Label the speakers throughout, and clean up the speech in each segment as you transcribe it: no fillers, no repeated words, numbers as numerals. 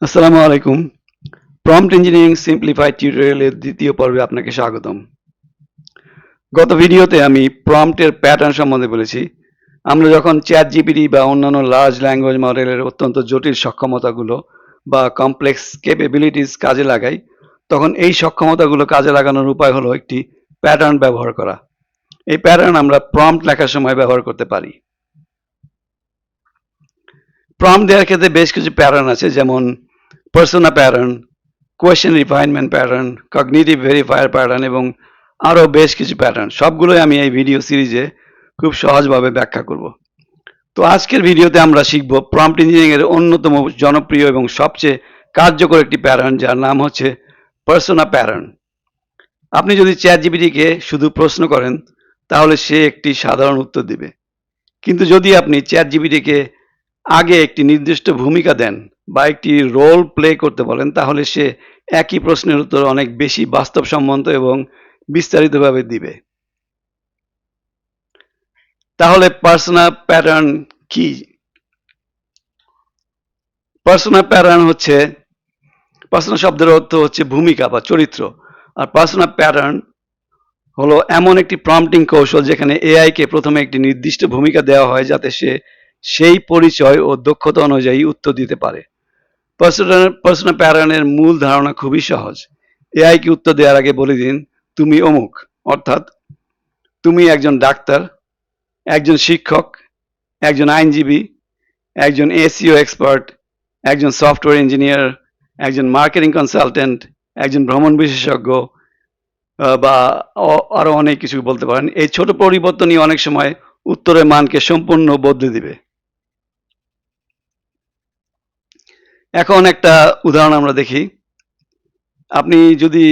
Speaker 1: আসসালামু আলাইকুম। Prompt engineering simplified টিউটোরিয়ালের দ্বিতীয় পর্বে আপনাকে স্বাগতম। গত ভিডিওতে আমি প্রম্পটের প্যাটার্ন সম্বন্ধে বলেছি। আমরা যখন চ্যাট জিপিটি বা অন্যান্য লার্জ ল্যাঙ্গুয়েজ মডেলের অত্যন্ত জটিল সক্ষমতাগুলো বা কমপ্লেক্স ক্যাপাবিলিটিস কাজে লাগাই, তখন এই সক্ষমতাগুলো কাজে লাগানোর উপায় হলো একটি প্যাটার্ন ব্যবহার করা। এই প্যাটার্ন আমরা প্রম্পট লেখার সময় ব্যবহার করতে পারি। প্রম্পট দেওয়ার ক্ষেত্রে বেশ কিছু প্যাটার্ন আছে, যেমন persona pattern, question refinement pattern, cognitive verifier pattern এবং আরও বেশ কিছু প্যাটার্ন। সবগুলোই আমি এই ভিডিও সিরিজে খুব সহজভাবে ব্যাখ্যা করব। তো আজকের ভিডিওতে আমরা শিখব প্রম্পট ইঞ্জিনিয়ারিং এর অন্যতম জনপ্রিয় এবং সবচেয়ে কার্যকর একটি প্যাটার্ন, যার নাম হচ্ছে পার্সোনা প্যাটার্ন। আপনি যদি চ্যাট জিপিটিকে শুধু প্রশ্ন করেন, তাহলে সে একটি সাধারণ উত্তর দিবে। কিন্তু যদি আপনি চ্যাট জিপিটিকে আগে একটি নির্দিষ্ট ভূমিকা দেন বা একটি রোল প্লে করতে বলেন, তাহলে সে একই প্রশ্নের উত্তর অনেক বেশি বাস্তবসম্মত এবং বিস্তারিতভাবে দিবে। তাহলে পার্সোনা প্যাটার্ন কি? পার্সোনা প্যাটার্ন হচ্ছে, পার্সোনা শব্দের অর্থ হচ্ছে ভূমিকা বা চরিত্র। আর পার্সোনা প্যাটার্ন হলো এমন একটি প্রম্পটিং কৌশল যেখানে এআই কে প্রথমে একটি নির্দিষ্ট ভূমিকা দেওয়া হয়, যাতে সে সেই পরিচয় ও দক্ষতা অনুযায়ী উত্তর দিতে পারে। পার্সোনা প্যাটার্নের মূল ধারণা খুবই সহজ। এআই কে উত্তর দেওয়ার আগে বলে দিন, তুমি অমুক। অর্থাৎ তুমি একজন ডাক্তার, একজন শিক্ষক, একজন আইনজীবী, একজন এসইও এক্সপার্ট, একজন সফটওয়্যার ইঞ্জিনিয়ার, একজন মার্কেটিং কনসালটেন্ট, একজন ভ্রমণ বিশেষজ্ঞ, বা আরো অনেক কিছু বলতে পারেন। এই ছোট পরিবর্তনই অনেক সময় উত্তরের মানকে সম্পূর্ণ বদলে দিবে। এখন একটা উদাহরণ আমরা দেখি। আপনি যদি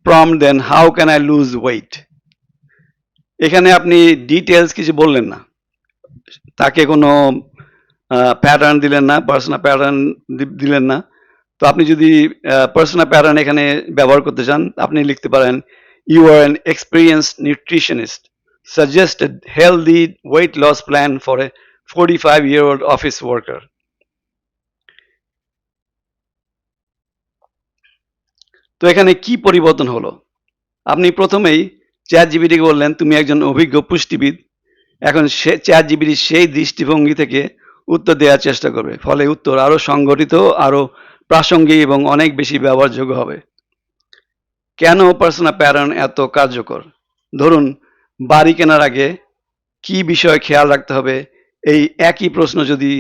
Speaker 1: প্রম্পট দেন, how can I lose weight, এখানে আপনি ডিটেলস কিছু বললেন না, তাকে কোনো প্যাটার্ন দিলেন না, পার্সোনা প্যাটার্ন দিলেন না। তো আপনি যদি পার্সোনা প্যাটার্ন এখানে ব্যবহার করতে চান, আপনি লিখতে পারেন, you are an experienced nutritionist, suggested healthy weight loss plan for a 45-year-old office worker. তো এখানে কি পরিবর্তন হলো? আপনি প্রথমেই চ্যাট জিপিটিকে বললেন, তুমি একজন অভিজ্ঞ পুষ্টিবিদ। এখন সে চ্যাট জিপিটি সেই দৃষ্টিভঙ্গি থেকে উত্তর দেওয়ার চেষ্টা করবে, ফলে উত্তর আরো সংগঠিত, আরো প্রাসঙ্গিক এবং অনেক বেশি ব্যবহারযোগ্য হবে। কেন পার্সোনা প্যাটার্ন এত কার্যকর? ধরুন, বাড়ি কেনার আগে কি বিষয় খেয়াল রাখতে হবে, এই একই প্রশ্ন যদি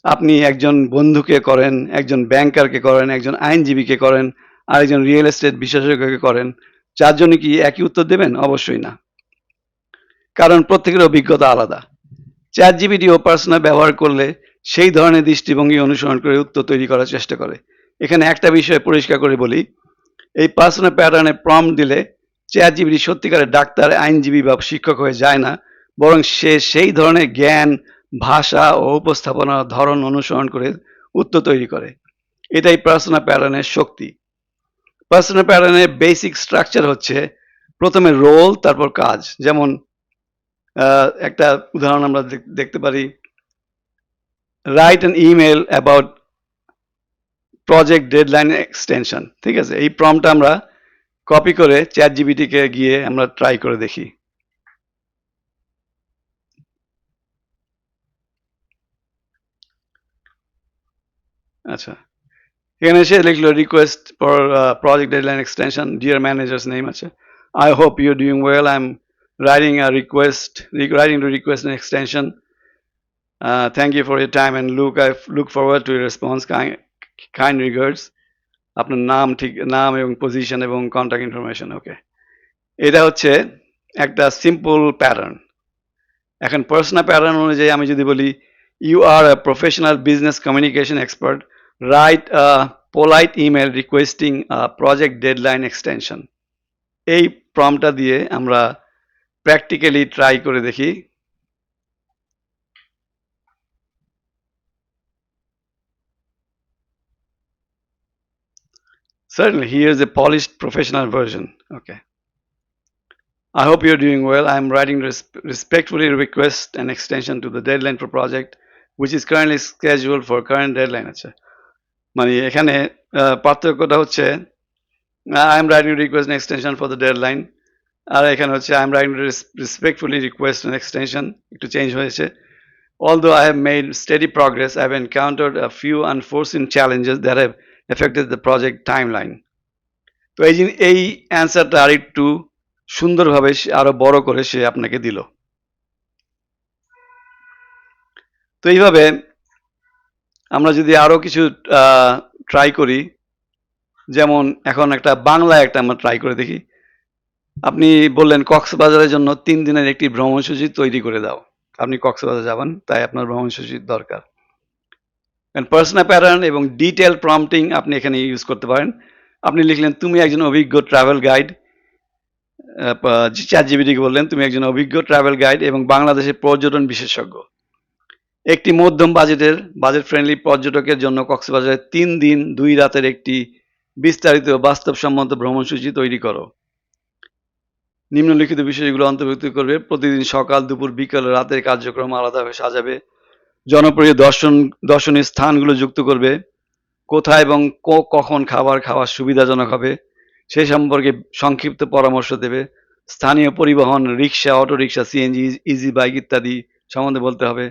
Speaker 1: আপনি একজন বন্ধুকে করেন, একজন ব্যাংকারকে করেন, একজন আইনজীবীকে করেন, আর একজন রিয়েল এস্টেট বিশেষজ্ঞকে করেন, চারজনই কি একই উত্তর দেবেন? অবশ্যই না, কারণ প্রত্যেকের অভিজ্ঞতা আলাদা। চ্যাট জিপিটি ও পার্সোনা ব্যবহার করলে সেই ধরনের দৃষ্টিভঙ্গি অনুসরণ করে উত্তর তৈরি করার চেষ্টা করে। এখানে একটা বিষয় পরিষ্কার করে বলি, এই পার্সোনা প্যাটার্নে প্রম্পট দিলে চ্যাট জিপিটি সত্যিকারের ডাক্তার, আইনজীবী বা শিক্ষক হয়ে যায় না, বরং সে সেই ধরনের জ্ঞান, ভাষা ও উপস্থাপনার ধরন অনুসরণ করে উত্তর তৈরি করে। এটাই পার্সোনা প্যাটার্নের শক্তি। পার্সোনা প্যাটার্নের বেসিক স্ট্রাকচার হচ্ছে, প্রথমে রোল, তারপর কাজ। যেমন একটা উদাহরণ আমরা দেখতে পারি, write an email about project deadline extension. ঠিক আছে, এই প্রম্পটটা আমরা কপি করে চ্যাট জিপিটিকে গিয়ে আমরা ট্রাই করে দেখি। আচ্ছা, এখানে এসে লিখলো, request for project deadline extension, dear manager's name আছে, I hope you doing well, I am writing a request, writing to request an extension. Thank you for your time and I look forward to your response. Kind regards. আপনার নাম, ঠিক নাম এবং position এবং contact information. ওকে, এটা হচ্ছে একটা simple pattern. এখন পার্সোনা প্যাটার্ন অনুযায়ী আমি যদি বলি, you are a professional business communication expert, write a polite email requesting a project deadline extension. এই প্রম্পটটা দিয়ে আমরা প্র্যাকটিক্যালি ট্রাই করে দেখি। Certainly, here is a polished professional version. Okay. I hope you're doing well. I'm writing respectfully request an extension to the deadline for project, which is currently scheduled for current deadline. আচ্ছা, মানে এখানে পার্থক্যটা হচ্ছে I am writing request extension for the deadline, আর এখানে হচ্ছে I am writing respectfully request extension, একটু change হয়েছে। Although I have made steady progress, I have encountered a few unforeseen challenges that have affected the project timeline. তো এই অ্যান্সারটা আর একটু সুন্দরভাবে আরো বড় করে সে আপনাকে দিল। তো এইভাবে আমরা যদি আরো কিছু ট্রাই করি, যেমন এখন একটা বাংলা একটা আমরা ট্রাই করে দেখি। আপনি বললেন কক্সবাজারের জন্য 3 দিনের একটি ভ্রমণসূচি তৈরি করে দাও। আপনি কক্সবাজার যাবেন, তাই আপনার ভ্রমণসূচির দরকার। পার্সোনা প্যাটার্ন এবং ডিটেল প্রম্পটিং আপনি এখানে ইউজ করতে পারেন। আপনি লিখলেন তুমি একজন অভিজ্ঞ ট্রাভেল গাইড, চ্যাট জিপিটিকে বললেন তুমি একজন অভিজ্ঞ ট্রাভেল গাইড এবং বাংলাদেশের পর্যটন বিশেষজ্ঞ। একটি মধ্যম বাজেট ফ্রেন্ডলি পর্যটকের জন্য কক্সবাজারে 3 দিন 2 রাতের একটি বিস্তারিত বাস্তবসম্মত ভ্রমণসূচি তৈরি করো। নিম্নলিখিত বিষয়গুলো অন্তর্ভুক্ত করবে: প্রতিদিন সকাল, দুপুর, বিকাল, রাতের কার্যক্রম আলাদাভাবে সাজাবে। জনপ্রিয় দর্শনীয় স্থানগুলো যুক্ত করবে। কোথায় এবং কখন খাবার খাওয়া সুবিধাজনক হবে সে সম্পর্কে সংক্ষিপ্ত পরামর্শ দেবে। স্থানীয় পরিবহন, রিক্সা, অটোরিক্সা, সিএনজি, ইজি বাইক ইত্যাদি সম্বন্ধে বলতে হবে।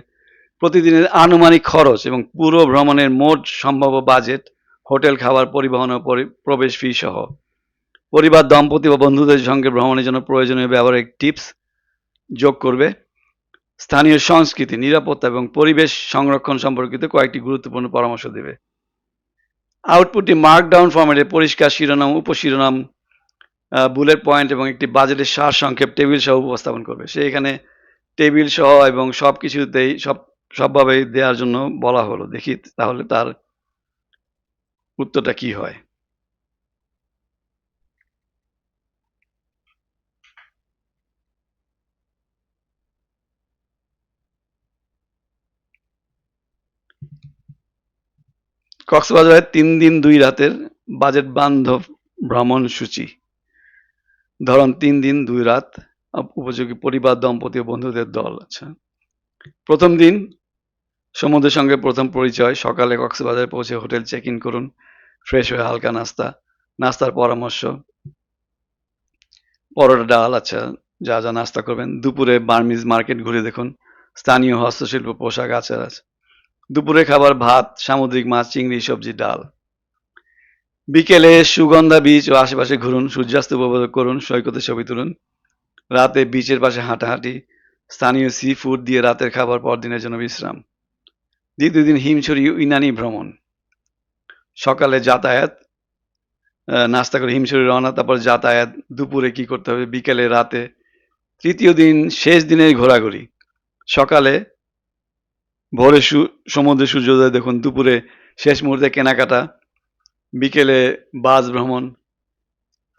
Speaker 1: প্রতিদিনের আনুমানিক খরচ এবং পুরো ভ্রমণের মোট সম্ভাব্য বাজেট, হোটেল, খাবার, পরিবহন ও প্রবেশ ফি সহ। পরিবার, দম্পতি বা বন্ধুদের সঙ্গে ভ্রমণের জন্য প্রয়োজনীয় ব্যবহারিক টিপস যোগ করবে। স্থানীয় সংস্কৃতি, নিরাপত্তা এবং পরিবেশ সংরক্ষণ সম্পর্কিত কয়েকটি গুরুত্বপূর্ণ পরামর্শ দেবে। আউটপুটটি মার্কডাউন ফরম্যাটে পরিষ্কার শিরোনাম, উপশিরোনাম, বুলেট পয়েন্ট এবং একটি বাজেটের সারসংক্ষেপ টেবিল সহ উপস্থাপন করবে। সে এখানে টেবিল সহ এবং সব কিছুতেই সবভাবে দেওয়ার জন্য বলা হলো। দেখি তাহলে তার উত্তরটা কি হয়। কক্সবাজারে 3 দিন 2 রাতের বাজেট বান্ধব ভ্রমণ সূচি। ধরুন 3 দিন 2 রাত, উপযোগী পরিবার, দম্পতি ও বন্ধুদের দল। আচ্ছা, প্রথম দিন সমুদ্রের সঙ্গে প্রথম পরিচয়। সকালে কক্সবাজারে পৌঁছে হোটেল চেক ইন করুন। ফ্রেশ হয়ে হালকা নাস্তার পরামর্শ: পরোটা, ডাল, আচ্ছা, যা যা নাস্তা করবেন। দুপুরে বার্মিজ মার্কেট ঘুরে দেখুন। স্থানীয় হস্তশিল্প, পোশাক, আচার আছে। দুপুরে খাবার ভাত, সামুদ্রিক মাছ, চিংড়ি, সবজি, ডাল। বিকেলে সুগন্ধা বিচ ও আশেপাশে ঘুরুন, সূর্যাস্ত উপভোগ করুন, সৈকতে ছবি তুলুন। রাতে বিচের পাশে হাঁটাহাঁটি, স্থানীয় সি ফুড দিয়ে রাতের খাবার, পর দিনের জন্য বিশ্রাম। দ্বিতীয় দিন হিমছড়ি ইনানি ভ্রমণ। সকালে যাতায়াত, নাস্তা করে হিমছড়ি রওনা, তারপর যাতায়াত, দুপুরে কি করতে হবে, বিকেলে, রাতে। তৃতীয় দিন শেষ দিনের ঘোরাঘুরি। সকালে ভোরে সমুদ্রে সূর্যোদয় দেখুন, দুপুরে শেষ মুহূর্তে কেনাকাটা, বিকেলে বাস ভ্রমণ।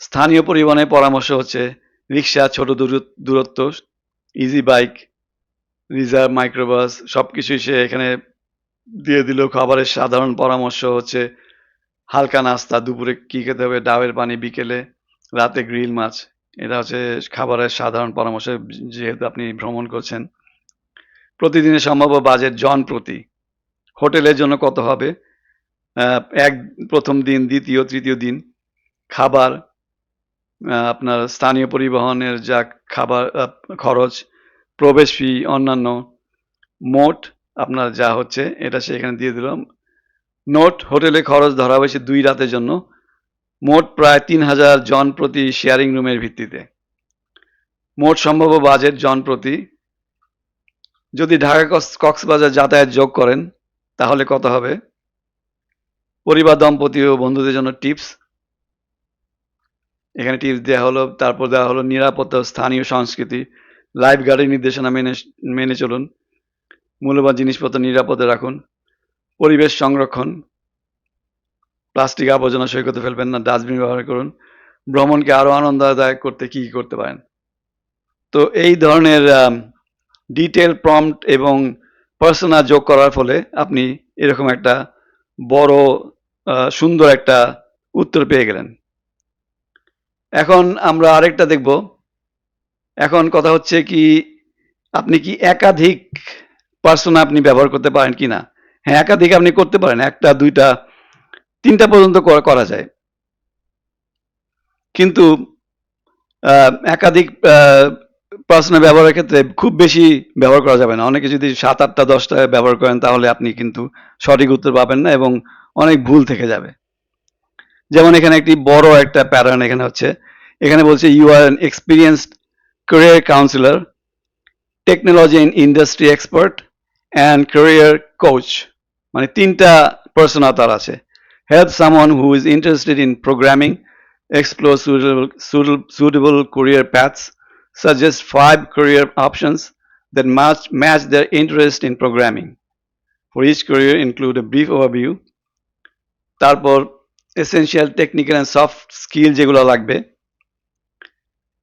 Speaker 1: স্থানীয় পরিবহনের পরামর্শ হচ্ছে রিক্সা, ছোট দূরত্ব, ইজি বাইক, রিজার্ভ, মাইক্রোবাস, সবকিছুই সে এখানে দিয়ে দিল। খাবারের সাধারণ পরামর্শ হচ্ছে হালকা নাস্তা, দুপুরে কি খেতে হবে, ডাবের পানি, বিকেলে, রাতে গ্রিল মাছ। এটা হচ্ছে খাবারের সাধারণ পরামর্শ, যেহেতু আপনি ভ্রমণ করছেন। প্রতিদিনের সম্ভাব্য বাজেট জন প্রতি। হোটেলের জন্য কত হবে, প্রথম দিন, দ্বিতীয়, তৃতীয় দিন। খাবার, আপনার স্থানীয় পরিবহনের যা খাবার খরচ, প্রবেশ ফি, অন্যান্য। মোট আপনার যা হচ্ছে এটা সে এখানে দিয়ে দিলাম। নোট: হোটেলে খরচ ধরা হয়েছে 2 রাতের জন্য, মোট প্রায় 3000 জন প্রতি শেয়ারিং রুমের ভিত্তিতে। মোট সম্ভাব্য বাজেট জন প্রতি। যদি ঢাকা কক্সবাজার যাতায়াত যোগ করেন তাহলে কত হবে। পরিবার, দম্পতি ও বন্ধুদের জন্য টিপস, এখানে টিপস দেওয়া হলো। তারপর দেওয়া হলো নিরাপত্তা, স্থানীয় সংস্কৃতি, লাইফ গার্ডের নির্দেশনা মেনে চলুন। মূল্যবান জিনিসপত্র নিরাপদে রাখুন। পরিবেশ সংরক্ষণ, প্লাস্টিক আবর্জনা সৈকতে ফেলবেন না, ডাস্টবিন ব্যবহার করুন। ভ্রমণকে আরো আনন্দদায়ক করতে কি করতে পারেন। তো এই ধরনের ডিটেল প্রম্পট এবং পার্সোনা যোগ করার ফলে আপনি এরকম একটা বড় সুন্দর একটা উত্তর পেয়ে গেলেন। এখন আমরা আরেকটা দেখব। এখন কথা হচ্ছে কি, আপনি কি একাধিক পার্সোনা আপনি ব্যবহার করতে পারেন কিনা। হ্যাঁ, একাধিক আপনি করতে পারেন, 1টা 2টা 3টা পর্যন্ত করা যায়। কিন্তু একাধিক পার্সোনাল ব্যবহারের ক্ষেত্রে খুব বেশি ব্যবহার করা যাবে না। অনেকে যদি ৭, ৮টা ১০টা ব্যবহার করেন তাহলে আপনি কিন্তু সঠিক উত্তর পাবেন না এবং অনেক ভুল থেকে যাবে। যেমন এখানে একটি বড় একটা প্যাটার্ন এখানে হচ্ছে। এখানে বলছে you are an experienced career counsellor, technology and industry expert and career coach. মানে ৩টা পার্সোনা তার আছে। Help someone who is interested in programming, explore suitable career paths, suggest 5 career options that match their interest in programming. For each career, include a brief overview. তারপর essential technical and soft skill যেগুলো লাগবে.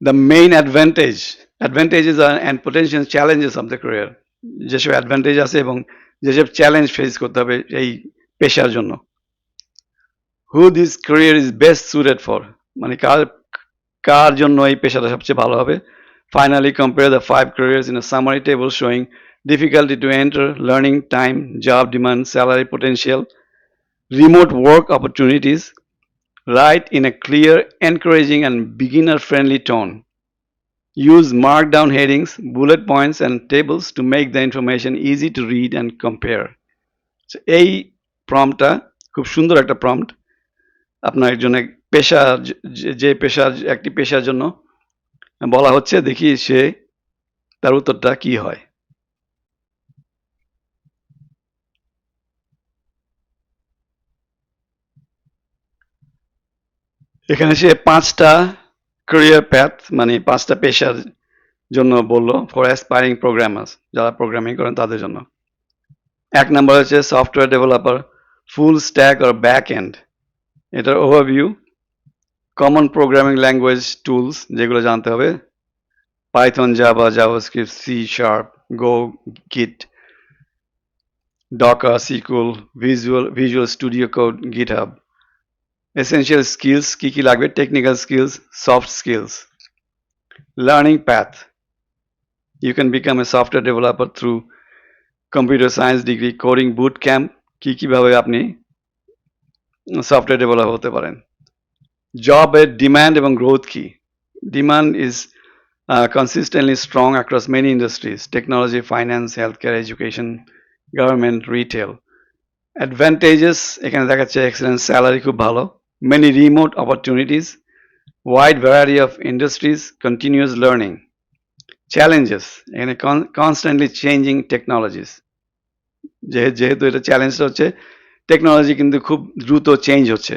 Speaker 1: The main advantages and potential challenges of the career. যেসব advantage আছে এবং যেসব challenge face করতে হবে এই পেশার জন্য। Who this career is best suited for, মানে কার জন্য এই পেশাটা সবচেয়ে ভালো হবে। Finally, compare the 5 careers in a summary table showing difficulty to enter, learning time, job demand, salary potential, remote work opportunities. Write in a clear, encouraging, and beginner friendly tone. Use markdown headings, bullet points, and tables to make the information easy to read and compare. So, এই প্রম্পটটা খুব সুন্দর একটা prompt. আপনার একজনের পেশা, যে পেশার একটি পেশার জন্য বলা হচ্ছে, দেখি সে তার উত্তরটা কি হয়। এখানে সে 5টা ক্যারিয়ার প্যাথ মানে 5টা পেশার জন্য বললো ফর অ্যাসপায়ারিং প্রোগ্রামার্স, যারা প্রোগ্রামিং করেন তাদের জন্য। 1 নাম্বার হচ্ছে software developer, full stack or back end. এটার overview, common programming language tools যেগুলো জানতে হবে, Python, Java, JavaScript, C sharp, Go, Git, Docker, SQL, Visual Studio Code, GitHub. Essential skills কি কি লাগবে, technical skills, soft skills. Learning path, you can become a software developer through computer science degree, coding boot camp, কি কিভাবে আপনি software developer হতে পারেন। জবের demand এবং গ্রোথ কি, demand is consistently strong across many industries, technology, finance, healthcare, education, government, retail. Advantages, এখানে দেখাচ্ছে excellent salary, খুব ভালো, many remote opportunities, wide variety of industries, continuous learning. Challenges, এখানে constantly changing technologies, যেহেতু এটা চ্যালেঞ্জটা হচ্ছে টেকনোলজি কিন্তু খুব দ্রুত চেঞ্জ হচ্ছে।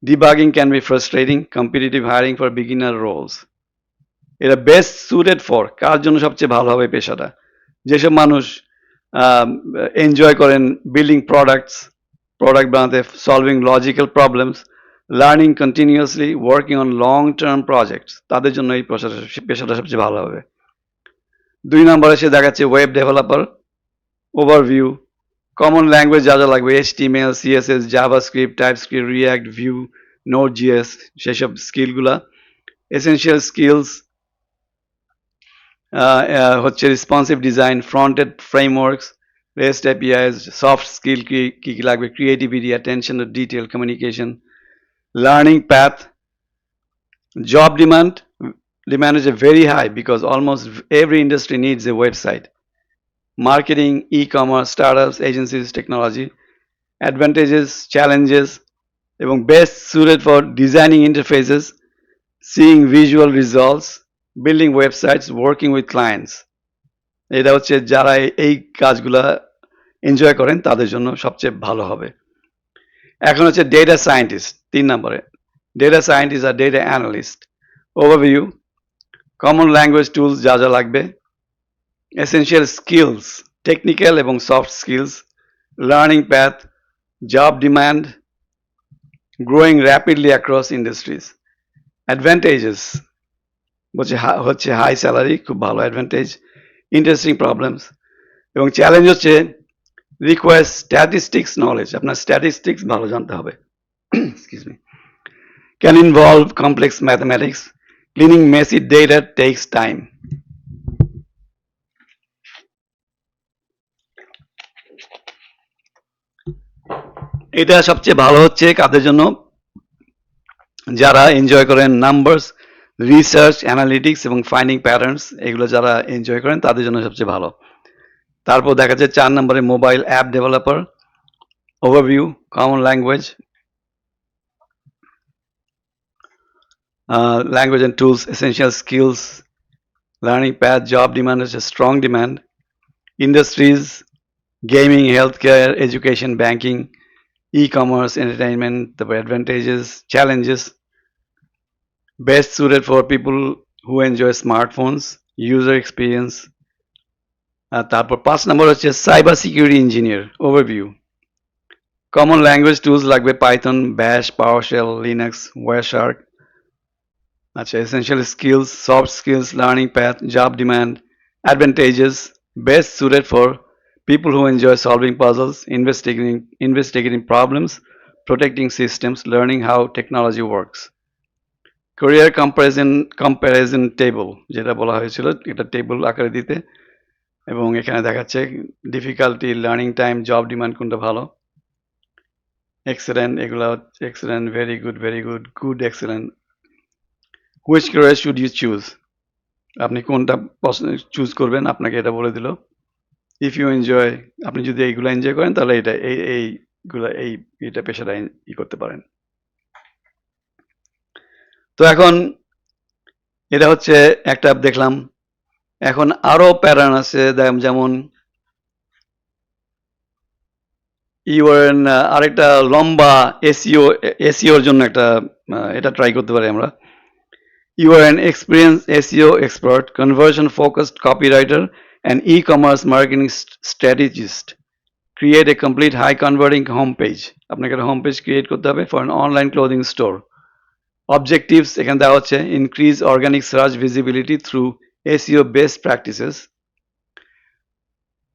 Speaker 1: Debugging can be frustrating, competitive hiring for beginner roles. এটা বেস্ট সুটেড ফর, কার জন্য সবচেয়ে ভালো হবে পেশাটা, যেসব মানুষ এনজয় করেন বিল্ডিং প্রোডাক্ট বানাতে, solving logical problems, learning continuously, working on long term projects, তাদের জন্য এই পেশাটা সবচেয়ে ভালো হবে। 2 নম্বরে সে দেখাচ্ছে web developer, overview, common language যা যা লাগবে, HTML, CSS, JavaScript, TypeScript, React, Vue, নোড.js, সেসব স্কিলগুলা। এসেনশিয়াল স্কিলস হচ্ছে responsive design, front end frameworks, REST APIs. Soft skill কি কি লাগবে, creativity, attention to detail, communication. Learning path, job demand is very high because almost every industry needs a website. Marketing, e-commerce, startups, agencies, technology. Advantages, challenges, এবং best suited for designing interfaces, seeing visual results, building websites, working with clients. এটা হচ্ছে যারা এই কাজগুলা enjoy করেন তাদের জন্য সবচেয়ে ভালো হবে। এখন হচ্ছে ডেটা সায়েন্টিস্ট, 3 নম্বরে। ডেটা সায়েন্টিস্ট আর data analyst, overview, common language tools যা যা লাগবে, এসেনশিয়াল স্কিলস, টেকনিক্যাল এবং soft skills, learning path, job demand, growing rapidly across industries. Advantages হচ্ছে হাই স্যালারি, খুব ভালো অ্যাডভান্টেজ, ইন্টারেস্টিং প্রবলেমস, এবং চ্যালেঞ্জ হচ্ছে রিকোয়ার স্ট্যাটিস্টিক্স নলেজ, আপনার স্ট্যাটিস্টিক্স ভালো জানতে হবে। Excuse me, can involve complex mathematics, cleaning messy data takes time. এটা সবচেয়ে ভালো হচ্ছে কাদের জন্য, যারা এনজয় করেন নাম্বারস, রিসার্চ, অ্যানালিটিক্স এবং ফাইন্ডিং প্যাটার্নস, এগুলো যারা এনজয় করেন তাদের জন্য সবচেয়ে ভালো। তারপর দেখা যাচ্ছে 4 নম্বরে mobile app developer, overview, common language, language and tools, essential skills, learning path, job demand is a strong demand, industries, gaming, healthcare, education, banking, e-commerce, entertainment, the advantages, challenges, best suited for people who enjoy smartphones, user experience. তারপর 5 নম্বর হচ্ছে cyber security engineer overview, common language tools লাগবে Python, ব্যাশ, PowerShell, Linux, ওয়ারশার্ক। আচ্ছা, essential skills, soft skills, learning path, job demand, advantages, best suited for people who enjoy solving puzzles, investigating problems, protecting systems, learning how technology works. Career comparison table যেটা বলা হয়েছিল, এটা table আকারে দিতে, এবং এখানে দেখাচ্ছে difficulty, learning time, job demand কোনটা ভালো, এক্সেলেন্ট, এগুলা হচ্ছে excellent, very good, very good, good, excellent. Which career should you choose, আপনি কোনটা চুজ করবেন আপনাকে এটা বলে দিল। ইফ ইউ এনজয়, আপনি যদি এইগুলো এনজয় করেন তাহলে এটা এইগুলা এটা পেশাটা করতে পারেন। তো এখন এটা হচ্ছে একটা দেখলাম, এখন আরো প্যাটার্ন আছে, যেমন আরেকটা লম্বা এসইওর জন্য একটা এটা ট্রাই করতে পারি আমরা। You are an experienced SEO expert, conversion focused copywriter, and e-commerce marketing strategist. Create a complete high converting homepage. আপনাকে একটা হোম পেজ ক্রিয়েট করতে হবে for an online clothing store. Objectives এখানে দেওয়া হচ্ছে increase organic search visibility through SEO best practices.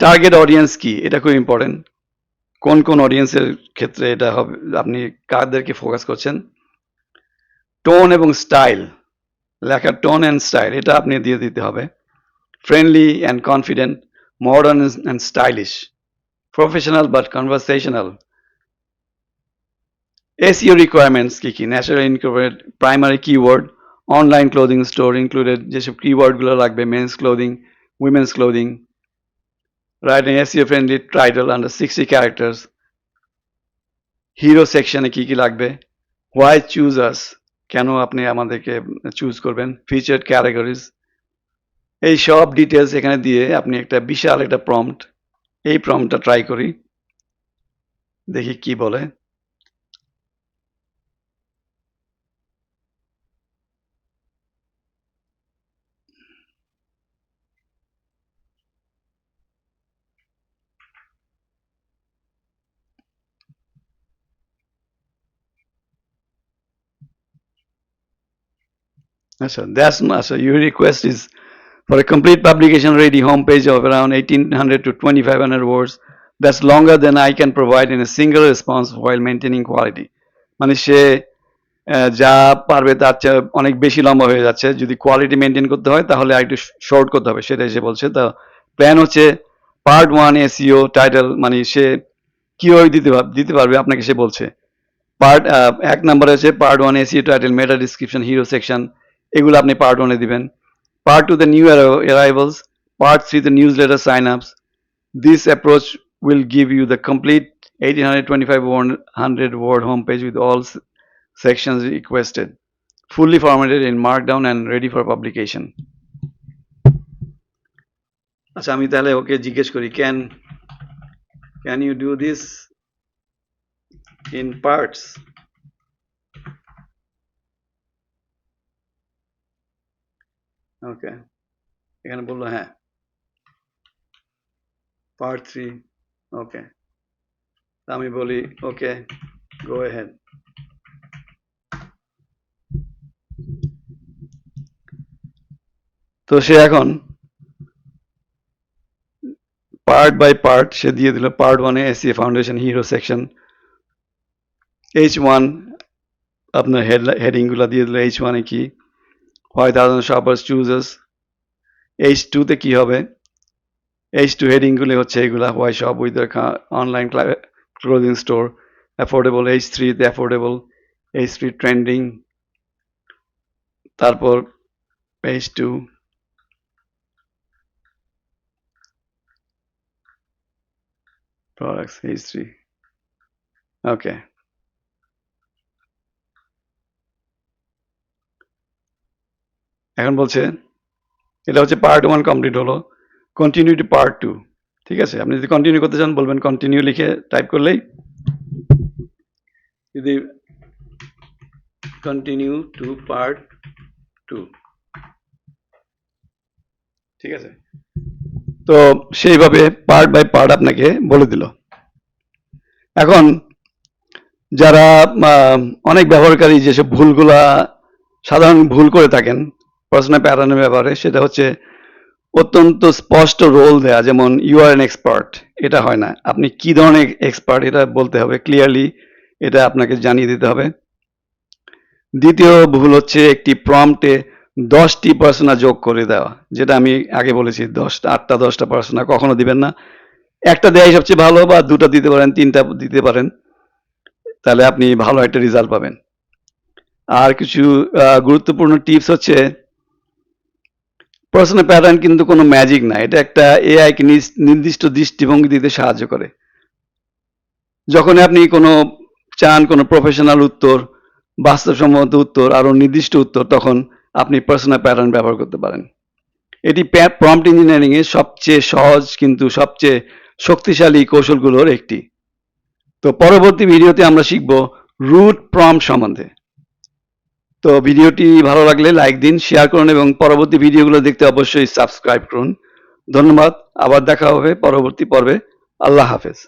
Speaker 1: Target audience কি, এটা খুব ইম্পর্টেন্ট। কোন কোন অডিয়েন্সের ক্ষেত্রে এটা হবে, আপনি কাদেরকে ফোকাস করছেন। টোন এবং স্টাইল, লেখার টোন অ্যান্ড স্টাইল এটা আপনি দিয়ে দিতে হবে। Friendly and confident, modern and stylish, professional but conversational. SEO requirements কি কি, natural incorporate, primary keyword, online clothing store included, যেসব কিওয়ার্ডগুলো লাগবে, men's clothing, women's clothing, write an SEO friendly title under 60 characters, hero সেকশনে কি কি লাগবে, why choose আস, কেন আপনি আমাদেরকে চুজ করবেন, ফিচার্ড ক্যাটাগরিজ, এই সব ডিটেলস এখানে দিয়ে আপনি একটা বিশাল একটা প্রম্পট, এই প্রম্পটটা ট্রাই করি, দেখি কি বলে। So your request is for a complete publication ready homepage of around 1800 to 2500 words that's longer than I can provide in a single response while maintaining quality. মানে সে যা পারবে তার চেয়ে অনেক বেশি লম্বা হয়ে যাচ্ছে, যদি কোয়ালিটি মেনটেন করতে হয় তাহলে আরেকটু শর্ট করতে হবে, সেটাই সে বলছে। তো প্ল্যান হচ্ছে পার্ট 1 এসইও টাইটেল, মানে সে কিভাবে দিতে পারবে আপনাকে সে বলছে। পার্ট 1 নম্বরে আছে পার্ট 1 এসইও টাইটেল, মেটা ডিসক্রিপশন, হিরো সেকশন, এগুলো আপনি পার্ট 1 এ দিবেন। Part 2 the new arrivals, part 3 the newsletter signups. This approach will give you the complete 1825 word homepage with all sections requested, fully formatted in Markdown and ready for publication. আচ্ছা, আমি তাহলে ওকে জিজ্ঞেস করি, can you do this in parts? ওকে, এখানে বললো হ্যাঁ, part 3, ওকে। আমি বলি ওকে, গো ahead. তো সে এখন পার্ট বাই পার্ট সে দিয়ে দিল। পার্ট 1 এ SEO foundation, hero section, H1 আপনার হেডিংগুলো দিয়ে দিল। H1 এ কি, why thousand shoppers choose us, H2 তে কি হবে, H2 হেডিংগুলো হচ্ছে এগুলা, why shop with their online clothing store, affordable H3 তে অ্যাফোর্ডেবল, H3 ট্রেন্ডিং, তারপর H2, products H3, ওকে। এখন বলছে এটা হচ্ছে পার্ট 1 কমপ্লিট হলো, কন্টিনিউ টু পার্ট 2। ঠিক আছে, আপনি যদি কন্টিনিউ করতে চান বলবেন কন্টিনিউ লিখে টাইপ করলেই, যদি কন্টিনিউ টু পার্ট 2, ঠিক আছে। তো সেইভাবে পার্ট বাই পার্ট আপনাকে বলে দিল। এখন যারা অনেক ব্যবহারকারী যেসব ভুলগুলা সাধারণ ভুল করে থাকেন পড়াশোনা প্যাটার্নের ব্যাপারে, সেটা হচ্ছে অত্যন্ত স্পষ্ট রোল দেয়া, যেমন ইউ আর এন এক্সপার্ট, এটা হয় না। আপনি কি ধরনের এক্সপার্ট এটা বলতে হবে ক্লিয়ারলি, এটা আপনাকে জানিয়ে দিতে হবে। দ্বিতীয় ভুল হচ্ছে একটি প্রম্পটে 10টি পার্সোনা যোগ করে দেওয়া, যেটা আমি আগে বলেছি 8টা 10টা পার্সোনা কখনো দিবেন না। একটা দেয়াই সবচেয়ে ভালো, বা 2টা দিতে পারেন, 3টা দিতে পারেন, তাহলে আপনি ভালো একটা রেজাল্ট পাবেন। আর কিছু গুরুত্বপূর্ণ টিপস হচ্ছে, পার্সোনা প্যাটার্ন কিন্তু কোনো ম্যাজিক না, এটা একটা এআই কে নির্দিষ্ট দৃষ্টিভঙ্গি দিতে সাহায্য করে। যখন আপনি কোনো চান কোনো প্রফেশনাল উত্তর, বাস্তবসম্মত উত্তর, আরো নির্দিষ্ট উত্তর, তখন আপনি পার্সোনা প্যাটার্ন ব্যবহার করতে পারেন। এটি প্রম্পট ইঞ্জিনিয়ারিং এর সবচেয়ে সহজ কিন্তু সবচেয়ে শক্তিশালী কৌশলগুলোর একটি। তো পরবর্তী ভিডিওতে আমরা শিখব রুট প্রম্পট সম্বন্ধে। তো ভিডিওটি ভালো লাগলে লাইক দিন, শেয়ার করুন এবং পরবর্তী ভিডিওগুলো দেখতে অবশ্যই সাবস্ক্রাইব করুন। ধন্যবাদ, আবার দেখা হবে পরবর্তী পর্বে। আল্লাহ হাফেজ।